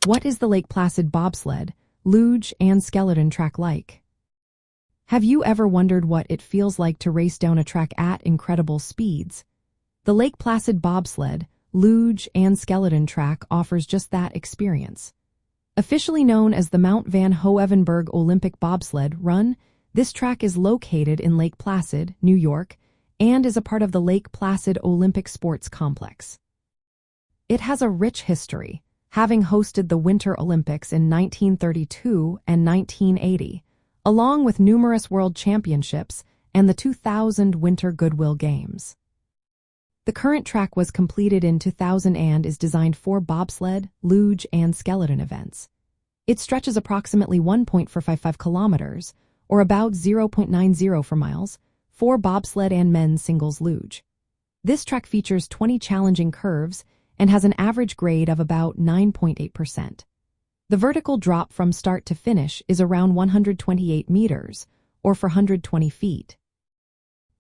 What is the Lake Placid Bobsled, Luge, and Skeleton track like? Have you ever wondered what it feels like to race down a track at incredible speeds? The Lake Placid Bobsled, Luge, and Skeleton track offers just that experience. Officially known as the Mount Van Hoevenberg Olympic Bobsled Run, this track is located in Lake Placid, New York, and is a part of the Lake Placid Olympic Sports Complex. It has a rich history, having hosted the Winter Olympics in 1932 and 1980, along with numerous world championships and the 2000 Winter Goodwill Games. The current track was completed in 2000 and is designed for bobsled, luge, and skeleton events. It stretches approximately 1.455 kilometers, or about 0.90 miles, for bobsled and men's singles luge. This track features 20 challenging curves and has an average grade of about 9.8%. The vertical drop from start to finish is around 128 meters, or 420 feet.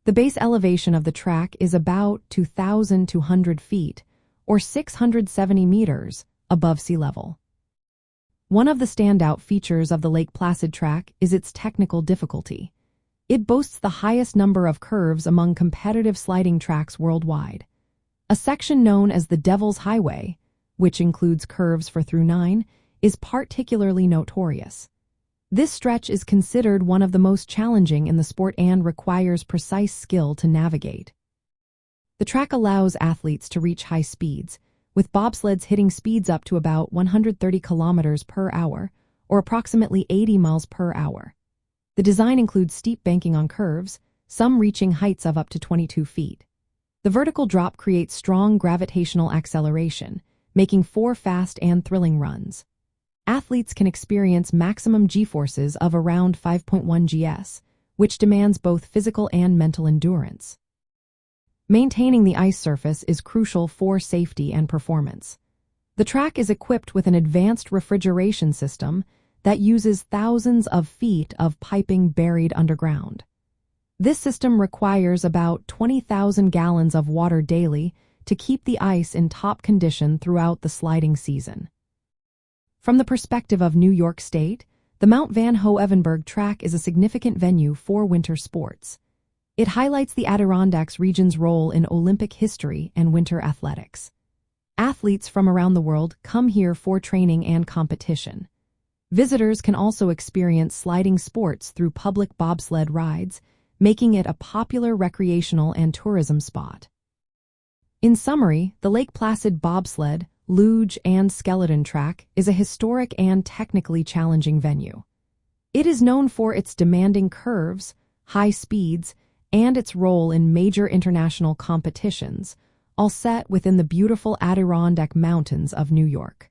The base elevation of the track is about 2,200 feet, or 670 meters, above sea level. One of the standout features of the Lake Placid track is its technical difficulty. It boasts the highest number of curves among competitive sliding tracks worldwide. A section known as the Devil's Highway, which includes curves 4 through 9, is particularly notorious. This stretch is considered one of the most challenging in the sport and requires precise skill to navigate. The track allows athletes to reach high speeds, with bobsleds hitting speeds up to about 130 kilometers per hour, or approximately 80 miles per hour. The design includes steep banking on curves, some reaching heights of up to 22 feet. The vertical drop creates strong gravitational acceleration, making for fast and thrilling runs. Athletes can experience maximum G-forces of around 5.1 gs, which demands both physical and mental endurance. Maintaining the ice surface is crucial for safety and performance. The track is equipped with an advanced refrigeration system that uses thousands of feet of piping buried underground. This system requires about 20,000 gallons of water daily to keep the ice in top condition throughout the sliding season. From the perspective of New York State, the Mount Van Hoevenberg track is a significant venue for winter sports. It highlights the Adirondacks region's role in Olympic history and winter athletics. Athletes from around the world come here for training and competition. Visitors can also experience sliding sports through public bobsled rides, making it a popular recreational and tourism spot. In summary, the Lake Placid Bobsled, Luge, and Skeleton track is a historic and technically challenging venue. It is known for its demanding curves, high speeds, and its role in major international competitions, all set within the beautiful Adirondack Mountains of New York.